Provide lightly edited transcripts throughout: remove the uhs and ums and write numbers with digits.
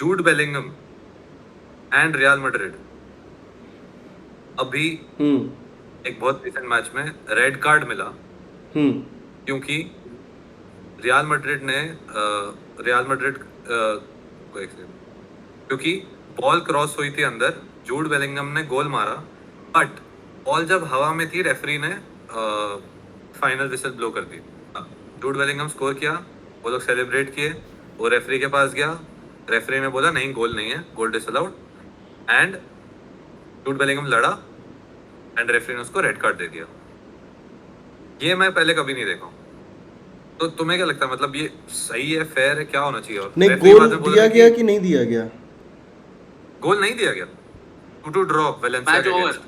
Jude Bellingham and real Madrid अभी एक बहुत रिसेंट मैच में रेड कार्ड मिला क्योंकि रियल मैड्रिड ने रियल मैड्रिड क्योंकि बॉल क्रॉस हुई थी अंदर, जूड बेलिंगम ने गोल मारा, बट बॉल जब हवा में थी रेफरी ने फाइनल विसल ब्लो कर दी। जूड बेलिंगम स्कोर किया, वो लोग सेलिब्रेट किए, वो रेफरी के पास गया, रेफरी ने बोला नहीं गोल नहीं है, गोल डिसअलाउड, एंड जूड बेलिंगम लड़ा एंड रेफरी ने उसको रेड कार्ड दे दिया। ये मैं पहले कभी नहीं देखा हूं। तो तुम्हें क्या लगता है, मतलब ये सही है, फेयर है, क्या होना चाहिए? और नहीं, गोल दिया गया कि नहीं दिया गया? गोल नहीं दिया गया, 2-2 ड्रॉ वेलेंसिया के अगेंस्ट,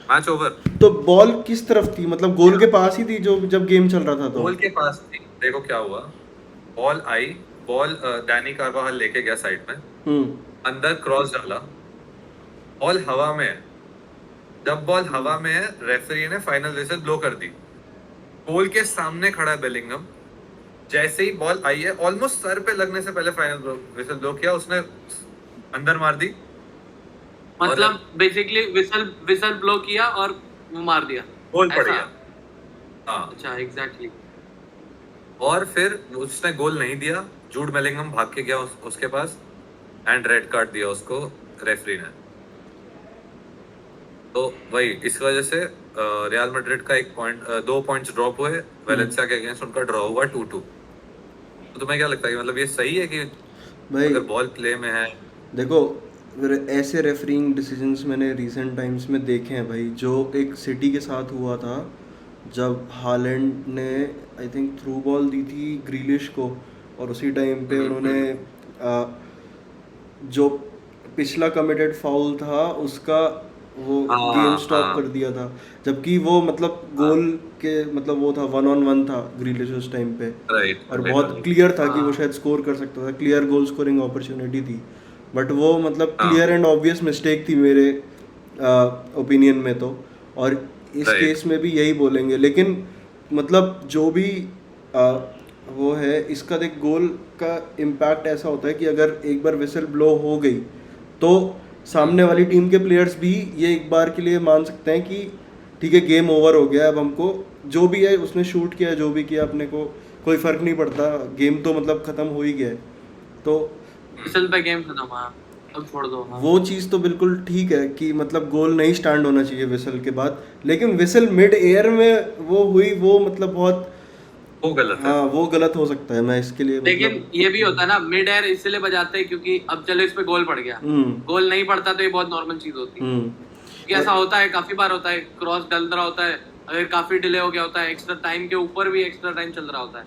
मैच ओवर। तो बॉल किस तरफ थी? मतलब गोल के पास ही थी जो जब गेम चल रहा था? तो गोल के पास थी। देखो क्या हुआ, बॉल आई, बॉल डैनी कार्वाहल लेके गया साइड में, अंदर क्रॉस डाला, बॉल हवा में है, जब बॉल हवा में है रेफरी ने फाइनल विसल ब्लो कर दी, गोल के सामने खड़ा है बेलिंगम, जैसे ही बॉल आई है ऑलमोस्ट सर पे लगने से पहले फाइनल विसल ब्लो किया उसने, अंदर मार दी, मतलब बेसिकली विसल ब्लो किया और वो मार दिया, गोल पड़ गया। हाँ अच्छा, एग्जैक्टली। और फिर उसने गोल नहीं दिया, जूड बेलिंगम भाग के गया उसके पास एंड रेड कार्ड दिया उसको रेफरी ने। तो वही इस वजह से रियल मैड्रिड का 2 पॉइंट्स ड्रॉप हुए, वेलेंसिया के अगेंस्ट उनका ड्रॉ हुआ 2-2। तो तुम्हें क्या लगता है, मतलब ये सही है कि भाई अगर बॉल प्ले में है? देखो, ऐसे रेफरिंग डिसीजंस मैंने रिसेंट टाइम्स में देखे हैं भाई। जो एक सिटी के साथ हुआ था जब हालैंड ने आई थिंक थ्रू बॉल दी थी ग्रीलिश को, और उसी टाइम पे उन्होंने जो पिछला कमिटेड फाउल था उसका वो गेम स्टॉप कर दिया था, जबकि वो मतलब गोल के मतलब वो था 1-on-1 था ग्रीलिश उस टाइम पे, और बहुत क्लियर था कि वो शायद स्कोर कर सकता था, क्लियर गोल स्कोरिंग अपॉर्चुनिटी थी, बट वो मतलब क्लियर एंड ऑब्वियस मिस्टेक थी मेरे ओपिनियन में। तो और इस केस में भी यही बोलेंगे, लेकिन मतलब जो भी वो है, इसका देख गोल का इम्पैक्ट ऐसा होता है कि अगर एक बार विसल ब्लो हो गई तो सामने वाली टीम के प्लेयर्स भी ये एक बार के लिए मान सकते हैं कि ठीक है गेम ओवर हो गया, अब हमको जो भी है उसने शूट किया, जो भी किया, अपने को कोई फर्क नहीं पड़ता, गेम तो मतलब खत्म हो ही गया है। तो विसल पे गेम खत्म, अब छोड़ दो। वो चीज़ तो बिल्कुल ठीक है कि मतलब गोल नहीं स्टैंड होना चाहिए विसल के बाद, लेकिन विसल मिड एयर में वो हुई, वो मतलब बहुत वो गलत है। हाँ, वो गलत हो सकता है, मैं इसके लिए लेकिन ये भी होता है ना, मिड एयर इसलिए बजाते हैं क्योंकि अब चलो इस पे गोल पड़ गया, गोल नहीं पड़ता तो ये बहुत नॉर्मल चीज होती है, कि ऐसा होता है, काफी बार होता है, क्रॉस डल रहा होता है, अगर काफी डिले हो गया होता है, एक्स्ट्रा टाइम के ऊपर भी एक्स्ट्रा टाइम चल रहा होता है,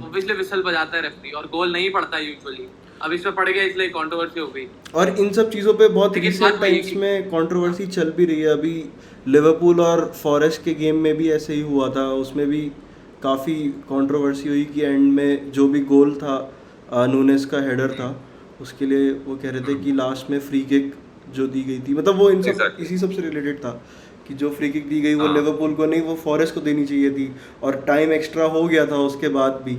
ऑब्वियसली विसल बजाता है रेफरी, और गोल नहीं पड़ता यूजुअली। अब इस पे पड़ गया इसलिए कंट्रोवर्सी हो गई, और इन सब चीज़ों पे बहुत रिसेंट टाइम्स में कंट्रोवर्सी चल भी रही है। अभी लिवरपूल और फॉरेस्ट के गेम में भी ऐसे ही हुआ था, उसमें भी काफ़ी कंट्रोवर्सी हुई कि एंड में जो भी गोल था नूनेस का हेडर था, उसके लिए वो कह रहे थे कि लास्ट में फ्री किक जो दी गई थी, मतलब वो इन सब इसी सब से रिलेटेड था कि जो फ्री किक दी गई वो लिवरपूल को नहीं, वो फॉरेस्ट को देनी चाहिए थी, और टाइम एक्स्ट्रा हो गया था उसके बाद भी,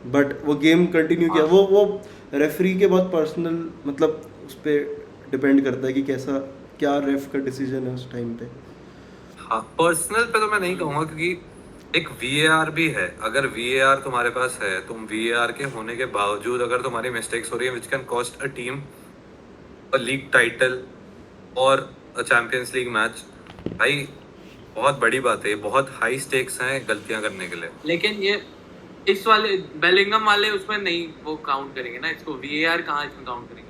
बट वो गेम कंटिन्यू किया। वो रेफरी के बहुत पर्सनल मतलब उस पर डिपेंड करता है कि कैसा क्या रेफ का डिसीजन है उस टाइम पे। हाँ, पर्सनल पे तो मैं नहीं कहूँगा, क्योंकि एक VAR भी है। अगर VAR तुम्हारे पास है, तुम VAR के होने के बावजूद अगर तुम्हारी मिस्टेक्स हो रही है which can cost a team a league title और अ चैंपियंस लीग मैच, भाई बहुत बड़ी बात है, बहुत हाई स्टेक्स हैं गलतियां करने के लिए। लेकिन ये इस वाले बेलिंगम वाले उसमें नहीं वो काउंट करेंगे ना, इसको VAR कहाँ इसमें काउंट करेंगे,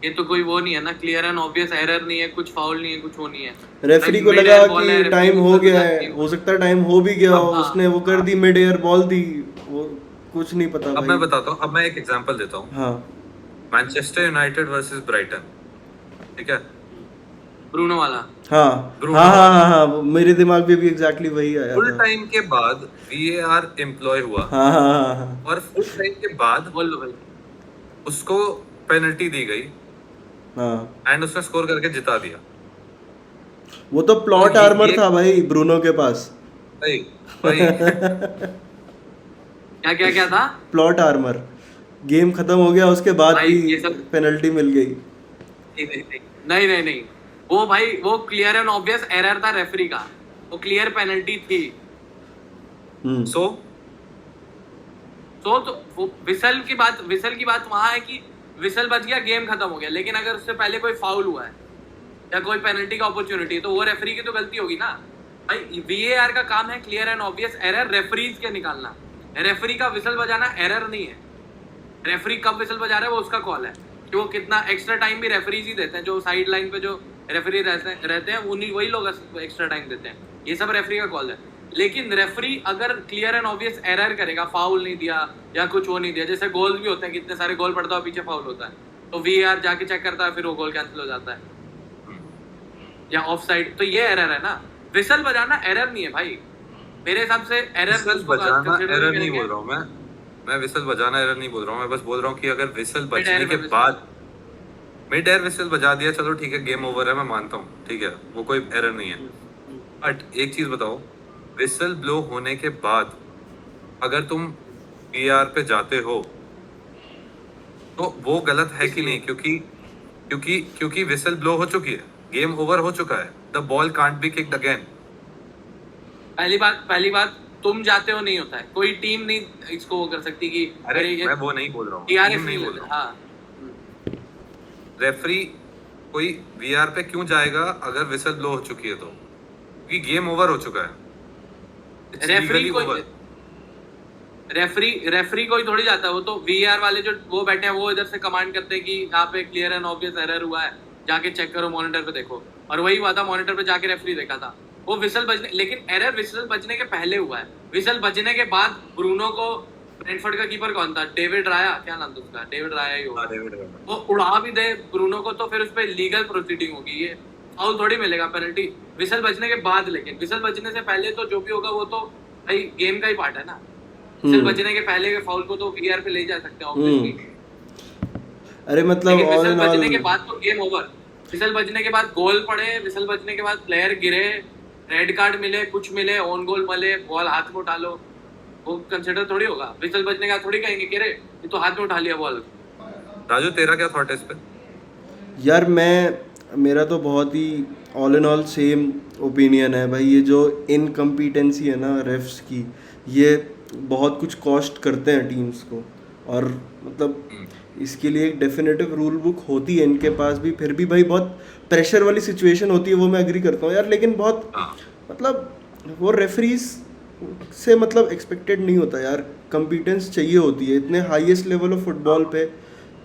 ये तो कोई वो नहीं है ना, क्लियर एंड ऑब्वियस एरर नहीं है, कुछ फाउल नहीं है, कुछ वो नहीं है, रेफरी को लगा कि टाइम हो गया है, हो सकता है टाइम हो भी गया हो, उसने वो कर दी, मिड एयर बॉल दी, वो कुछ नहीं पता। अब मैं बताता हूँ, अब मैं एक एग्जांपल देता हूँ। हाँ, मैनचेस्टर यूनाइटेड वर्सेस ब्राइटन, ठीक है, ब्रूनो वाला। हाँ, मेरे दिमाग में भी एग्जैक्टली वही आया था। फुल टाइम के बाद VAR एम्प्लॉय हुआ, हाँ, और फुल टाइम के बाद बोल लो भाई, उसको पेनल्टी दी गई, एंड उसने स्कोर करके जिता दिया। वो तो प्लॉट आर्मर था भाई ब्रूनो के पास। भाई क्या था? प्लॉट आर्मर, गेम खत्म हो गया उसके बाद भाई भी ये सब पेनल्टी मिल गई। नहीं, वो भाई वो क्लियर एंड ऑब्वियस एरर था रेफरी का, वो क्लियर पेनल्टी थी। सो तो वो विसल की बात वहां है कि विसल बज गया, गेम खत्म हो गया, लेकिन अगर उससे पहले कोई फाउल हुआ है या कोई पेनल्टी का अपॉर्चुनिटी है तो वो रेफरी की तो गलती होगी ना भाई। वीएआर का काम है clear and obvious error referees के निकालना, रेफरी का विसल बजाना एरर नहीं है। रेफरी कब विसल बजा रहा है वो उसका कॉल है, कि वो कितना एक्स्ट्रा टाइम भी रेफरीज ही देते हैं, जो साइड लाइन पे जो रेफरी रहते हैं उन्हीं वही लोग एक्स्ट्रा टाइम देते हैं, ये सब रेफरी का कॉल है। लेकिन रेफरी अगर क्लियर एंड ऑब्वियस एरर करेगा, फाउल नहीं दिया या कुछ वो नहीं दिया, जैसे गोल भी होते हैं, कितने सारे गोल पड़ता है पीछे फाउल होता है, तो वीआर जाके चेक करता है, फिर वो गोल कैंसिल हो जाता है या ऑफ साइड, तो ये एरर है ना। विसल बजाना एरर नहीं है भाई, मेरे हिसाब से एरर विसल बजाना एरर नहीं बोल रहा हूँ मैं विसल बजाना एरर नहीं बोल रहा हूँ, मैं बस बोल रहा हूँ कि अगर विसल बजने के बाद मिड एयर विसल बजा दिया, चलो ठीक है, गेम ओवर है, मैं मानता हूँ, ठीक है, वो कोई एरर नहीं है। बट एक चीज बताओ, विसल ब्लो होने के बाद अगर तुम वीआर पे जाते हो तो वो गलत है कि नहीं? क्योंकि विसल ब्लो हो चुकी है, गेम ओवर हो चुका है, the ball can't be kicked again. पहली बात तुम जाते हो नहीं होता है, कोई टीम नहीं इसको वो कर सकती कि अरे मैं वो नहीं बोल रहा हूँ, टीआरएफ नहीं बोल रहा। हाँ, रेफरी कोई वीआर पे क्यों जाएगा अगर विसल ब्लो हो चुकी है तो? क्योंकि गेम ओवर हो चुका है, रेफरी कोई थोड़ी जाता है, वो तो वीआर वाले जो वो बैठे हैं वो इधर से कमांड करते हैं कि यहाँ पे क्लियर एंड ऑब्वियस एरर हुआ है, जाके चेक करो, मॉनिटर पे देखो। और वही हुआ था, मॉनिटर पे जाके रेफरी देखा था वो विसल बजने, लेकिन एरर विसल बजने के पहले हुआ है। विसल बजने के बाद ब्रूनो को, ब्रेंटफोर्ड का कीपर कौन था, डेविड राया, क्या नाम था उसका, डेविड राया ही होगा, वो उड़ा भी दे ब्रूनो को तो फिर उस पर लीगल प्रोसीडिंग होगी, ये फाउल थोड़ी मिलेगा, पेनल्टी विसल बजने के बाद। लेकिन विसल बजने से पहले तो जो भी होगा वो तो भाई गेम का ही पार्ट है ना। विसल बजने के पहले के फाउल को तो वीआर पे ले जा सकते हैं ऑब्वियसली। अरे मतलब विसल बजने के बाद तो गेम ओवर, विसल बजने के बाद गोल पड़े, विसल बजने के बाद प्लेयर गिरे, रेड कार्ड मिले, कुछ मिले, ऑन गोल मिले, बॉल हाथ में उठा लो, वो कंसीडर थोड़ी होगा। विसल बजने का थोड़ी कहेंगे कि रे ये तो हाथ में उठा लिया बॉल। राजू तेरा क्या थॉट है इस पे? यार मेरा तो बहुत ही all in all same opinion है भाई। ये जो इनकम्पिटेंसी है ना रेफ्स की, ये बहुत कुछ कॉस्ट करते हैं टीम्स को। और मतलब इसके लिए एक डेफिनेटिव रूल बुक होती है इनके पास भी, फिर भी भाई बहुत प्रेशर वाली सिचुएशन होती है, वो मैं एग्री करता हूँ यार। लेकिन बहुत मतलब वो रेफरीज से मतलब एक्सपेक्टेड नहीं होता यार, कम्पिटेंस चाहिए होती है इतने हाईएस्ट लेवल ऑफ फुटबॉल पे,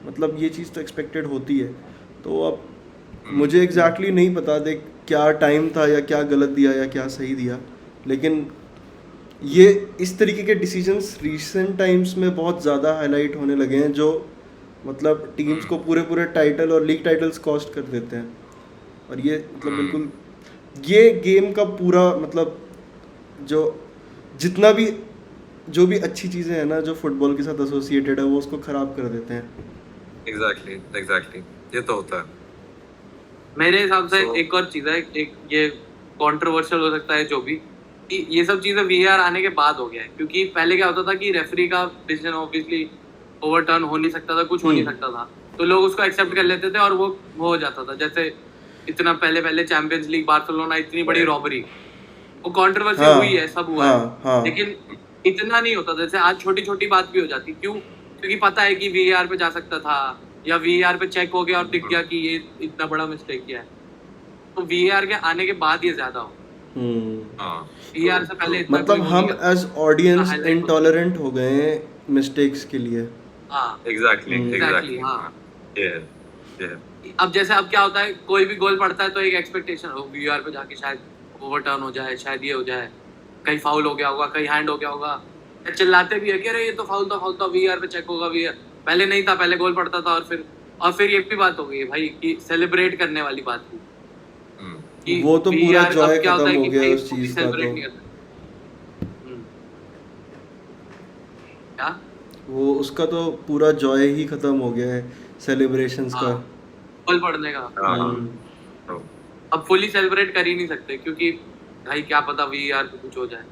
मतलब ये चीज़ तो एक्सपेक्टेड होती है। तो अब मुझे एग्जैक्टली नहीं पता देख क्या टाइम था या क्या गलत दिया या क्या सही दिया, लेकिन ये इस तरीके के डिसीजंस रिसेंट टाइम्स में बहुत ज़्यादा हाईलाइट होने लगे हैं, जो मतलब टीम्स को पूरे टाइटल और लीग टाइटल्स कॉस्ट कर देते हैं। और ये मतलब बिल्कुल ये गेम का पूरा मतलब जो भी अच्छी चीज़ें हैं ना जो फुटबॉल के साथ एसोसिएटेड है, वो उसको ख़राब कर देते हैं। एग्जैक्टली ये तो होता है मेरे हिसाब से। एक और चीज़ है, एक ये कंट्रोवर्शियल हो सकता है जो भी, कि ये सब चीज़ें वीआर आने के बाद हो गया है। क्योंकि पहले क्या होता था कि रेफरी का डिसीजन ऑब्वियसली ओवरटर्न हो नहीं सकता था, कुछ हो नहीं सकता था, तो लोग उसको एक्सेप्ट कर लेते थे और वो हो जाता था। जैसे इतना पहले चैंपियंस लीग बार्सिलोना, इतनी बड़ी रॉबरी, वो कंट्रोवर्सी हुई है, सब हुआ है, लेकिन इतना नहीं होता। जैसे आज छोटी छोटी बात भी हो जाती, क्यों? क्योंकि पता है कि वीआर पे जा सकता था, या वीआर पे चेक हो गया और दिख गया कि ये इतना बड़ा मिस्टेक किया है, तो वीआर के आने के बाद ये ज्यादा हो। वीआर से पहले इतना मतलब हम एज ऑडियंस इंटॉलरेंट हो गए हैं मिस्टेक्स के लिए। एग्जैक्टली हाँ। अब जैसे अब क्या होता है, कोई भी गोल पड़ता है तो एक एक्सपेक्टेशन हो वीआर पे जाके शायद ओवरटर्न हो जाए, शायद ये हो जाए, कहीं फाउल हो गया होगा, कहीं हैंड हो गया होगा, चिल्लाते भी है कि अरे ये तो फाउल था, वीआर पे चेक होगा। वीआर पहले नहीं था, पहले गोल पड़ता था, और फिर ये भी बात हो गई है भाई कि सेलिब्रेट करने वाली बात थी। वो तो पूरा जॉय खत्म हो गया उस चीज का। तो क्या वो उसका तो पूरा जॉय ही खत्म हो गया है सेलिब्रेशंस का, गोल पड़ने का। अब फुली सेलिब्रेट कर ही नहीं सकते, क्योंकि भाई क्या पता वीआर पे कुछ हो जाए।